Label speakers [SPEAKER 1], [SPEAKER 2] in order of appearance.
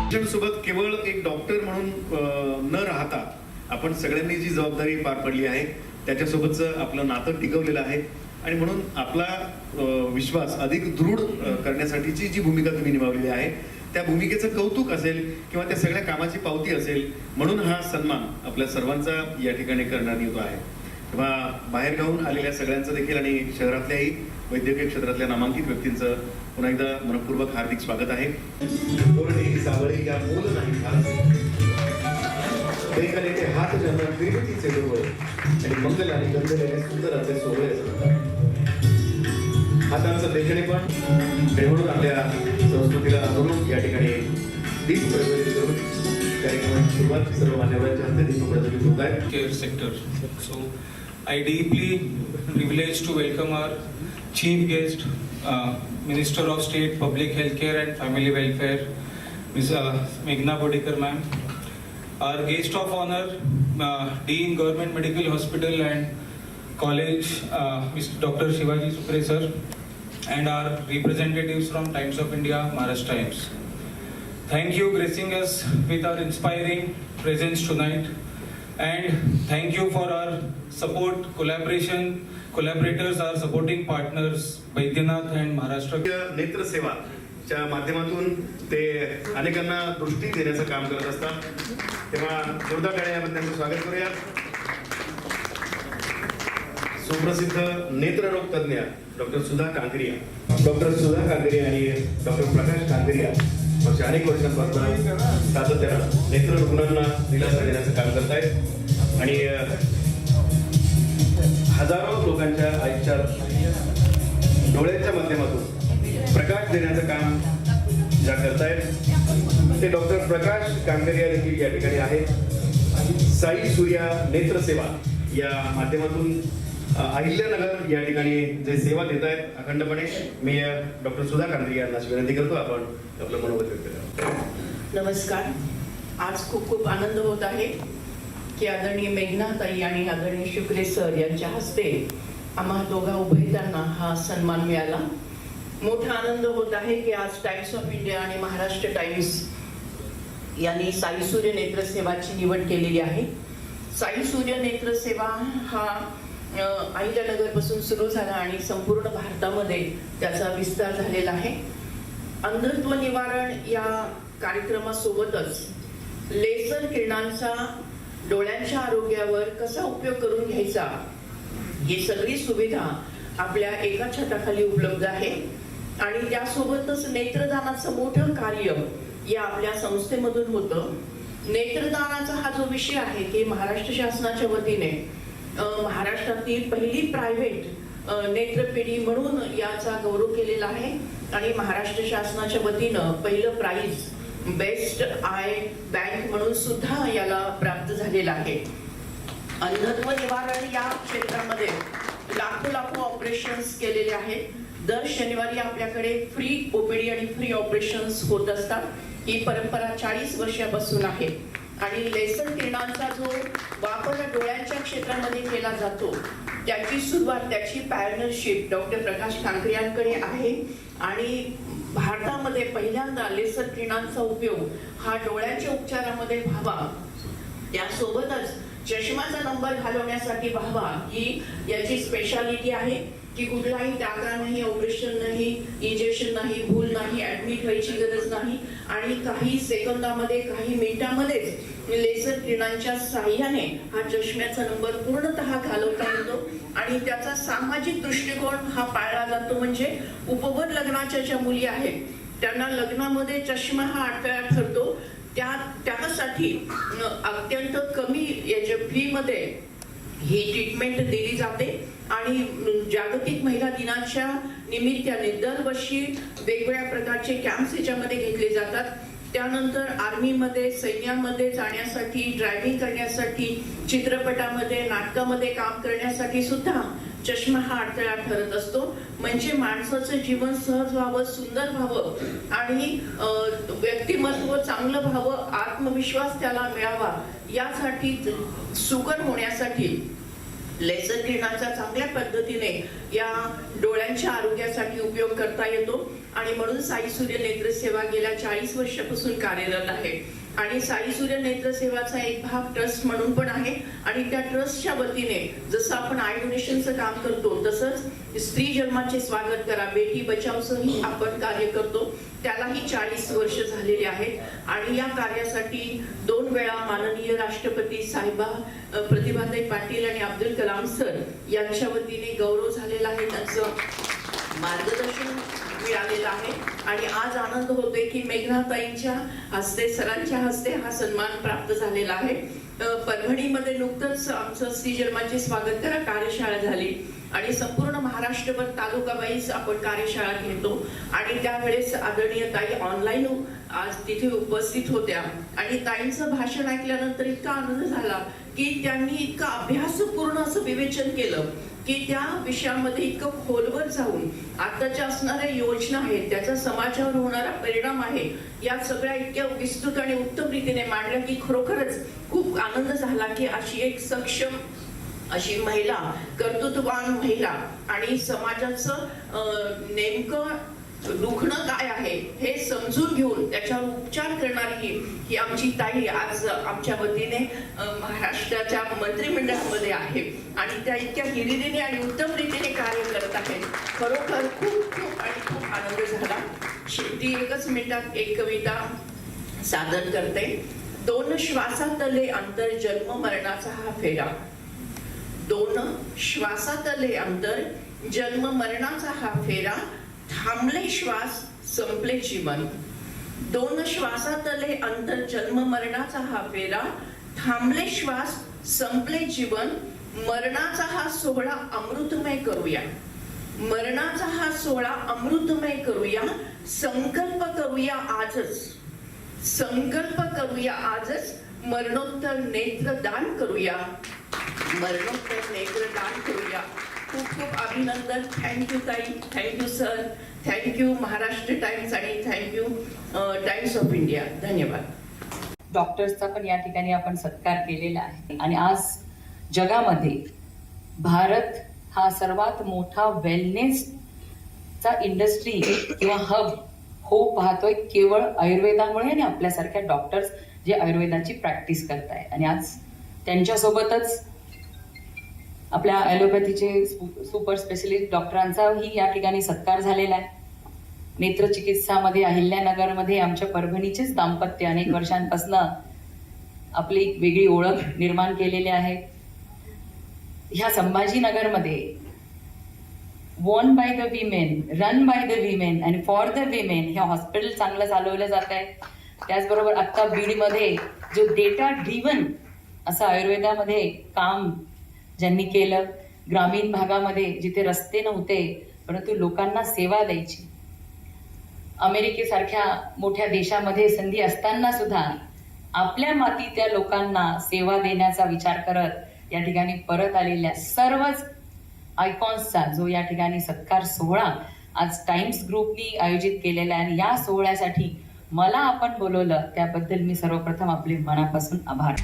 [SPEAKER 1] सोबत केवळ एक डॉक्टर म्हणून न राहता आपण सगळ्यांनी जी जबाबदारी पार पडली आहे त्याच्यासोबतच आपलं नातं टिकवलेलं आहे आणि म्हणून आपला विश्वास अधिक दृढ करण्यासाठीची जी भूमिका तुम्ही निभावलेली आहे त्या भूमिकेचं कौतुक असेल किंवा त्या सगळ्या कामाची पावती असेल म्हणून हा सन्मान आपल्या सर्वांचा या ठिकाणी करण्यात येतो आहे. तेव्हा बाहेरगावून आलेल्या सगळ्यांचं देखील आणि शहरातल्याही वैद्यकीय क्षेत्रातल्या नामांकित व्यक्तींचं पुन्हा एकदा मनपूर्वक हार्दिक स्वागत आहे. या मूल नाही ते हात जन्म निर्मितीचे डोळे आणि मंगल आणि गंधलेले सुंदर असे सोहळे असतात. हातांचं देखणे पण म्हणून आपल्या संस्कृतीला अनुरूप या ठिकाणी दीप प्रज्वलित करून कार्यक्रमाची सुरुवात सर्व मान्यवरांच्या हस्ते दीप प्रज्वलित होत आहे.
[SPEAKER 2] Care sector. So I deeply privileged to welcome our chief guest, Minister of State Public Healthcare and Family Welfare, Ms. Meghna Bodekar ma'am. Our guest of honor, Dean Government Medical Hospital and College, Mr. Dr. Shivaji Supre sir, and our representatives from Times of India, Maharashtra Times. Thank you gracing us with our inspiring presence tonight. And thank you for our support, collaborators, our supporting partners, Baidyanath and Maharashtra.
[SPEAKER 1] नेत्र सेवा च्या माध्यमातून ते अनेकांना दृष्टी देण्याचं काम करत असतात. तेव्हा जोरदार टाळ्या आपण त्यांचं स्वागत करूया. सुप्रसिद्ध नेत्ररोग तज्ञ डॉक्टर सुधा कांकरिया, आणि डॉक्टर प्रकाश कांकरिया अनेक वर्षांपासून सातत्यानं नेत्र रुग्णांना दिलासा देण्याचं काम करतायत आणि हजारो लोकांच्या आईच्या डोळ्यांच्या माध्यमातून प्रकाश देण्याचं काम ज्या करतायत ते डॉक्टर प्रकाश कांकरिया देखील या ठिकाणी आहेत. साई सूर्या नेत्र सेवा या माध्यमातून अहिल्यानगर या ठिकाणी जे सेवा देत आहेत अखंडपणे मी डॉक्टर सुधा कांकरिया यांना विनंती करतो आपण आपलं मनोगत व्यक्त करा.
[SPEAKER 3] नमस्कार. आज खूप खूप आनंद होत आहे की आदरणीय मेघना ताई आणि आदरणीय शुक्रे सर यांच्या हस्ते आम्हा दोघा उभयतांना हा सन्मान मिळाला. मोठा आनंद होत आहे की आज टाइम्स ऑफ इंडिया आणि महाराष्ट्र टाइम्स यांनी साई सूर्य नेत्र सेवाची निवड केलेली आहे. साई सूर्य नेत्र सेवा हा अहिल्यानगर पासून सुरू झाला आणि संपूर्ण भारतामध्ये त्याचा विस्तार झालेला आहे. अंधत्व निवारण या कार्यक्रमासोबतच लेसर किरणांचा डोळ्यांच्या आरोग्यावर कसा उपयोग करून घ्यायचा ही सगळी सुविधा आपल्या एका छताखाली उपलब्ध आहे आणि त्यासोबतच नेत्रदानाचं मोठं कार्य या आपल्या संस्थेमधून होतं. नेत्रदानाचा हा जो विषय आहे की महाराष्ट्र शासनाच्या वतीने महाराष्ट्रातील पहिली प्रायव्हेट नेत्रपेढी म्हणून याचा गौरव केलेला आहे आणि महाराष्ट्र शासनाच्या वतीनं पहिलं प्राइज बेस्ट आय बँक म्हणून सुद्धा याला प्राप्त झालेला आहे. अंधत्व निवारण या क्षेत्रामध्ये लाखो ऑपरेशन्स केलेले आहेत. दर शनिवारी आपल्याकडे फ्री ओपीडी आणि फ्री ऑपरेशन्स होत असतात. ही परंपरा 40 वर्षापासून आहे आणि लेसर किरणांचा जो वापर डोळ्यांच्या क्षेत्रामध्ये केला जातो त्याची सुरुवात त्याची पार्टनरशिप डॉक्टर प्रकाश कांकरियांकडे आहे आणि भारतामध्ये पहिल्यांदा लेसर किरणांचा उपयोग हा डोळ्यांच्या उपचारामध्ये व्हावा त्यासोबतच चष्म्याचा नंबर घालवण्यासाठी व्हावा ही याची स्पेशालिटी आहे की कुठलाही टाका नाही, ऑपरेशन नाही, इंजेक्शन नाही, भूल नाही, ऍडमिट व्हायची गरज नाही आणि काही सेकंदामध्ये काही मिनिटांमध्येच लेसर किरणांच्या साह्याने हा चष्म्याचा नंबर पूर्णतः घालवता येतो आणि त्याचा सामाजिक दृष्टिकोन हा पाळला जातो. म्हणजे उपवर लग्नाच्या ज्या मुली आहेत त्यांना लग्नामध्ये चष्मा हा अडथळा ठरतो त्यासाठी अत्यंत कमी याच्या फीमध्ये ही ट्रीटमेंट दिली जाते आणि जागतिक महिला दिनाच्या निमित्ताने दरवर्षी वेगवेगळ्या प्रकारचे कॅम्प्स याच्यामध्ये घेतले जातात. त्यानंतर आर्मीमध्ये सैन्यामध्ये जाण्यासाठी, ड्रायव्हिंग करण्यासाठी, चित्रपटामध्ये नाटकामध्ये काम करण्यासाठी सुद्धा चष्मा हा अडथळा ठरत असतो. म्हणजे माणसाचं जीवन सहज व्हावं, सुंदर व्हावं आणि व्यक्तिमत्व चांगलं व्हावं, आत्मविश्वास त्याला मिळावा यासाठी सुकर होण्यासाठी लेझर किरणाचा चांगल्या पद्धतीने या डोळ्यांच्या आरोग्यासाठी उपयोग करता येतो आणि म्हणून साई सूर्य नेत्र सेवा गेल्या 40 वर्षापासून कार्यरत आहे आणि साई सूर्य नेत्र सेवाचा एक भाग ट्रस्ट म्हणून पण आहे आणि त्या ट्रस्टच्या वतीने जसं आपण आय डोनेशनचं काम करतो तसंच स्त्री जन्माचे स्वागत करा बेटी बचावचंही आपण कार्य करतो त्यालाही 40 वर्ष झालेली आहेत आणि या कार्यासाठी 2 वेळा माननीय राष्ट्रपती साहेबा प्रतिभाताई पाटील आणि अब्दुल कलाम सर यांच्या वतीने गौरव झालेला आहे त्यांचं मार्गदर्शन मिळालेलं आहे आणि आज आनंद होतोय की मेघनाताईंच्या हस्ते सरांच्या हस्ते हा सन्मान प्राप्त झालेला आहे परभणीमध्ये नुकतंच आमचं स्त्री जन्माचे स्वागत करा कार्यशाळा झाली आणि संपूर्ण महाराष्ट्रभर तालुका वाईज आपण कार्यशाळा घेतो आणि त्यावेळेस आदरणीय ताई ऑनलाईन आज तिथे उपस्थित होत्या आणि ताईंचं भाषण ऐकल्यानंतर इतका आनंद झाला की त्यांनी इतकं अभ्यासपूर्ण असं विवेचन केलं की त्या विषयामध्ये इतकं खोलवर जाऊन आताच्या असणाऱ्या योजना आहेत त्याचा समाजावर होणारा परिणाम आहे या सगळ्या इतक्या विस्तृत आणि उत्तम रीतीने मांडल्या की खरोखरच खूप आनंद झाला की अशी एक सक्षम अशी महिला कर्तृत्ववान महिला आणि समाजाचं नेमकं दुखणं काय आहे हे समजून घेऊन त्याच्यावर उपचार करणारी ही आमची ताई आज आमच्या वतीने महाराष्ट्राच्या मंत्रिमंडळामध्ये आहे आणि त्या इतक्या हिरिरीने आणि उत्तम रीतीने कार्य करत आहेत खरोखर खूप खूप आणि खूप आनंद झाला शेवटी 1 मिनिटात एक कविता सादर करते 2 श्वासातले अंतर जन्म मरणाचा हा फेरा 2 श्वासातले अंतर जन्म मरणाचा हा फेरा थांबले श्वास संपले जीवन 2 श्वासातले अंतर जन्म मरणाचा हा फेरा थांबले श्वास संपले जीवन मरणाचा हा सोहळा अमृतमय करूया मरणाचा हा सोहळा अमृतमय करूया संकल्प करूया आजच मरणोत्तर नेत्रदान करूया मरणोत्तर नेत्रदान करूया खूप खूप अभिनंदन थँक्यू ताई thank you sir thank you Maharashtra times आणि थँक्यू टाइम्स ऑफ इंडिया धन्यवाद
[SPEAKER 4] डॉक्टर्सचा पण या ठिकाणी आपण सत्कार केलेला आहे आणि आज जगामध्ये भारत हा सर्वात मोठा वेलनेसचा इंडस्ट्री किंवा हब होऊ पाहतोय केवळ आयुर्वेदामुळे आणि आपल्यासारख्या डॉक्टर्स जे आयुर्वेदाची प्रॅक्टिस करताय आणि आज त्यांच्यासोबतच आपल्या ॲलोपॅथीचे सुपर स्पेशलिस्ट डॉक्टरांचाही या ठिकाणी सत्कार झालेला आहे नेत्रचिकित्सामध्ये अहिल्यानगरमध्ये आमच्या परभणीचेच दाम्पत्य अनेक वर्षांपासून आपली एक वेगळी ओळख निर्माण केलेली आहे ह्या संभाजीनगरमध्ये won by the women run by the women आणि फॉर द विमेन हे हॉस्पिटल चांगलं चालवलं जात आहे त्याचबरोबर आत्ता बीडमध्ये जो डेटा ड्रिव्हन असं आयुर्वेदामध्ये काम ज्यांनी केलं ग्रामीण भागामध्ये जिथे रस्ते नव्हते परंतु लोकांना सेवा द्यायची अमेरिकेसारख्या मोठ्या देशामध्ये संधी असताना सुद्धा आपल्या मातीतल्या लोकांना सेवा देण्याचा विचार करत या ठिकाणी परत आलेल्या सर्वच आयकॉन्सचा जो या ठिकाणी सत्कार सोहळा आज टाइम्स ग्रुपनी आयोजित केलेला आहे आणि या सोहळ्यासाठी मला आपण बोलवलं त्याबद्दल मी सर्वप्रथम आपले मनापासून आभार